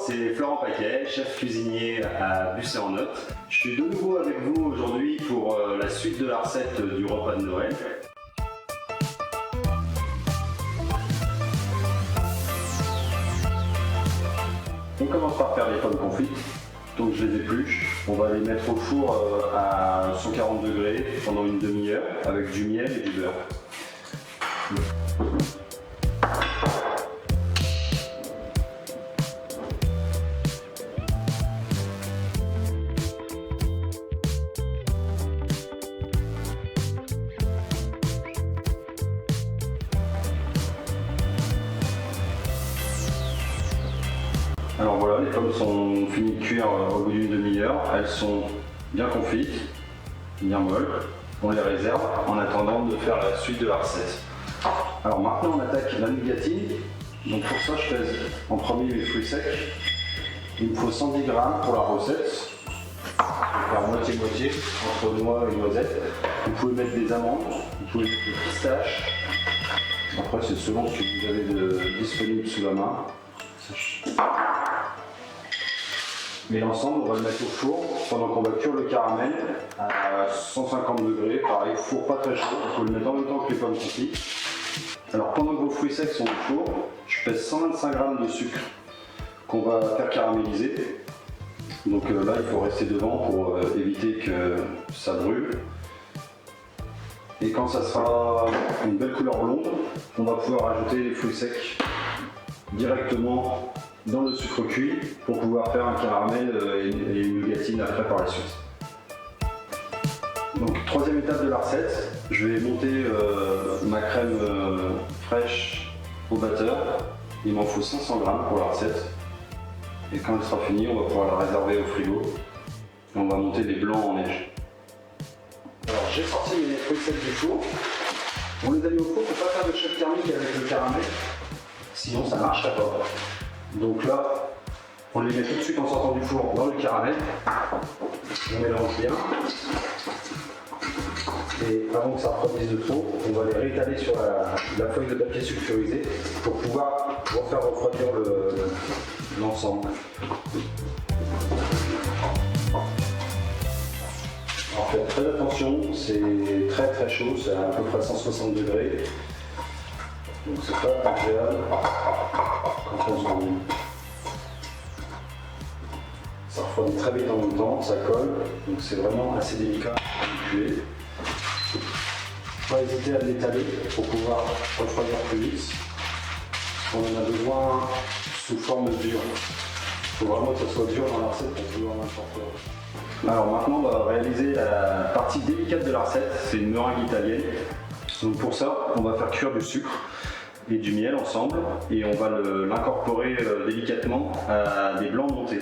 c'est Florent Paquet, chef cuisinier à Bussy-en-Othe. Je suis de nouveau avec vous aujourd'hui pour la suite de la recette du repas de Noël. On commence par faire les pommes confites. Donc je les épluche. On va les mettre au four à 140 degrés pendant une demi-heure avec du miel et du beurre. Alors voilà, les pommes sont finies de cuire au bout d'une demi-heure. Elles sont bien confites, bien molles. On les réserve en attendant de faire la suite de la recette. Alors maintenant on attaque la nougatine. Donc pour ça je pèse en premier les fruits secs. Il me faut 110 g pour la recette. Je vais faire moitié-moitié entre noix et noisettes. Vous pouvez mettre des amandes, vous pouvez mettre des pistaches. Après c'est selon ce que vous avez de disponible sous la main. Mais l'ensemble, on va le mettre au four pendant qu'on va cuire le caramel à 150 degrés. Pareil, four pas très chaud, il faut le mettre en même temps que les pommes confites. Alors pendant que vos fruits secs sont au four, je pèse 125 g de sucre qu'on va faire caraméliser. Donc là, il faut rester devant pour éviter que ça brûle. Et quand ça sera une belle couleur blonde, on va pouvoir ajouter les fruits secs directement dans le sucre cuit pour pouvoir faire un caramel et une nougatine après par la suite. Donc troisième étape de la recette, je vais monter ma crème fraîche au batteur. Il m'en faut 500 g pour la recette. Et quand elle sera finie, on va pouvoir la réserver au frigo. Et on va monter des blancs en neige. Alors j'ai sorti mes fruits secs du four. On les a mis au four pour ne pas faire de choc thermique avec le caramel, sinon ça ne marcherait pas. Donc là, on les met tout de suite en sortant du four dans le caramel. On mélange bien. Et avant que ça refroidisse de trop, on va les réétaler sur la feuille de papier sulfurisé pour pouvoir refaire refroidir l'ensemble. Alors faites très attention, c'est très très chaud, c'est à peu près 160 degrés. Donc c'est pas agréable quand on se rend. Ça refroidit très vite en même temps, ça colle, donc c'est vraiment assez délicat à manipuler. Pas hésiter à l'étaler pour pouvoir refroidir plus vite. On en a besoin sous forme dure. Il faut vraiment que ça soit dur dans la recette pour pouvoir l'importer. Alors maintenant on va réaliser la partie délicate de la recette, c'est une meringue italienne. Donc pour ça, on va faire cuire du sucre et du miel ensemble et on va l'incorporer délicatement à des blancs montés.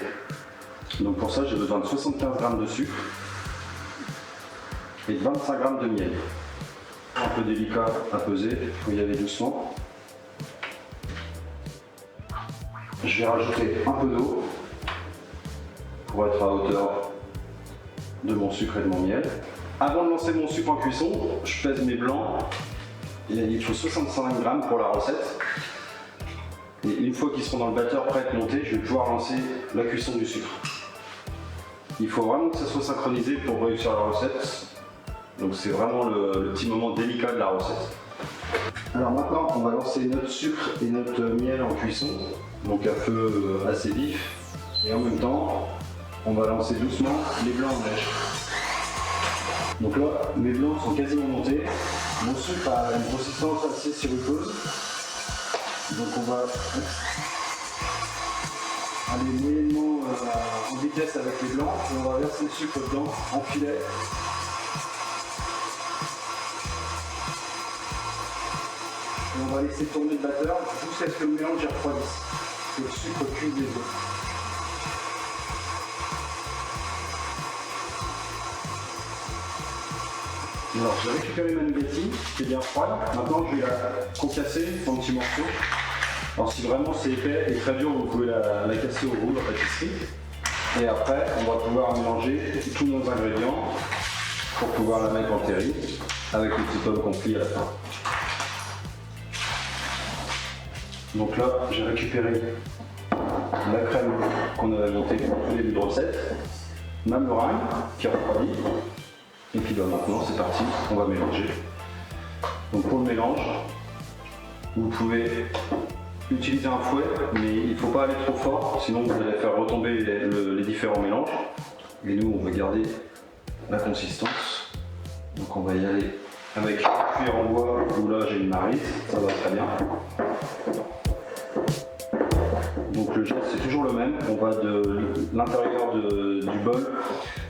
Donc pour ça, j'ai besoin de 75 g de sucre et de 25 g de miel. Un peu délicat à peser, il faut y aller doucement. Je vais rajouter un peu d'eau pour être à hauteur de mon sucre et de mon miel. Avant de lancer mon sucre en cuisson, je pèse mes blancs. Il faut 65 g pour la recette. Et une fois qu'ils seront dans le batteur prêt à être montés, je vais pouvoir lancer la cuisson du sucre. Il faut vraiment que ça soit synchronisé pour réussir la recette. Donc c'est vraiment le petit moment délicat de la recette. Alors maintenant, on va lancer notre sucre et notre miel en cuisson, donc à feu assez vif. Et en même temps, on va lancer doucement les blancs en neige. Donc là, mes blancs sont quasiment montés. Mon sucre a une consistance assez sirupeuse. Donc on va aller moyennement en vitesse avec les blancs et on va verser le sucre dedans en filet. Et on va laisser tourner le batteur jusqu'à ce que le mélange refroidisse. Que le sucre cuise les œufs. Alors j'ai récupéré ma nougatine qui est bien froide. Maintenant je vais la concasser en petits morceaux. Alors si vraiment c'est épais et très dur, vous pouvez la casser au rouleau à pâtisserie. Et après on va pouvoir mélanger tous nos ingrédients pour pouvoir la mettre en terrine avec les petits pommes confits à la fin. Donc là j'ai récupéré la crème qu'on avait montée au début de recette, ma meringue qui refroidit. Et puis maintenant c'est parti, on va mélanger. Donc pour le mélange, vous pouvez utiliser un fouet, mais il ne faut pas aller trop fort, sinon vous allez faire retomber les différents mélanges. Et nous on va garder la consistance. Donc on va y aller avec une cuillère en bois, où là j'ai une marise, ça va très bien. Donc le geste c'est toujours le même, on va de l'intérieur du bol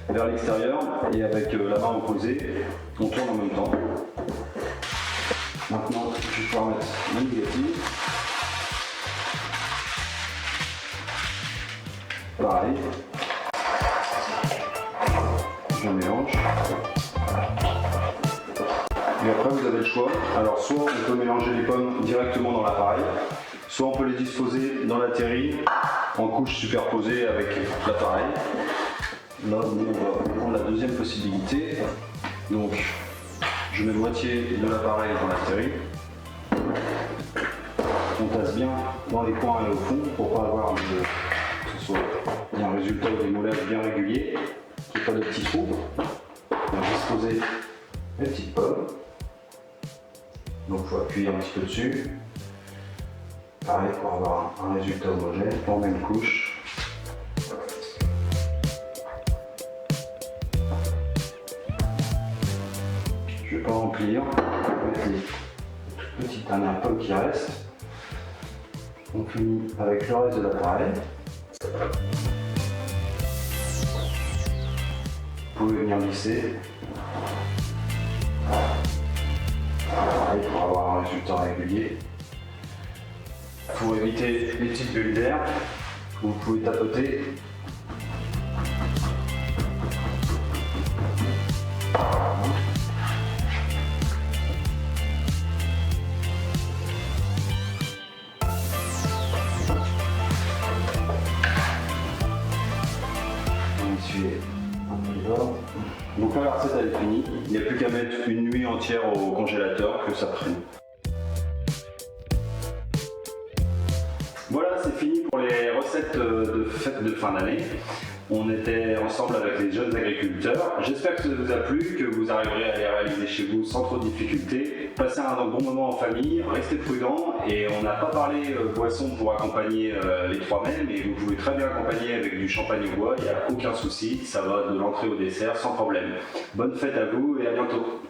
vers l'extérieur et avec la main opposée, on tourne en même temps. Maintenant je vais pouvoir mettre ma négative. Pareil, je mélange. Et après vous avez le choix, alors soit on peut mélanger les pommes directement dans l'appareil, soit on peut les disposer dans la terrine en couches superposées avec l'appareil. Là on va prendre la deuxième possibilité, donc je mets moitié de l'appareil dans la terrine. On tasse bien dans les coins et au fond pour pas avoir un résultat ou des moulages bien réguliers, qu'il n'y ait pas de petits trous. On va disposer les petites pommes. Donc il faut appuyer un petit peu dessus. Pareil pour avoir un résultat homogène en même couche. Je ne vais pas remplir avec les toutes petites dernières pommes qui restent. On finit avec le reste de l'appareil. Vous pouvez venir lisser. Pareil pour avoir un résultat régulier. Pour éviter les petites bulles d'air, vous pouvez tapoter. Donc là la recette elle est finie, il n'y a plus qu'à mettre une nuit entière au congélateur que ça prenne. Voilà, c'est fini pour les recettes de fête de fin d'année. On était ensemble avec les jeunes agriculteurs. J'espère que ça vous a plu, que vous arriverez à les réaliser chez vous sans trop de difficultés. Passez un bon moment en famille, restez prudents et on n'a pas parlé boisson pour accompagner les 3 mets, mais vous pouvez très bien accompagner avec du champagne au bois, il n'y a aucun souci, ça va de l'entrée au dessert sans problème. Bonne fête à vous et à bientôt.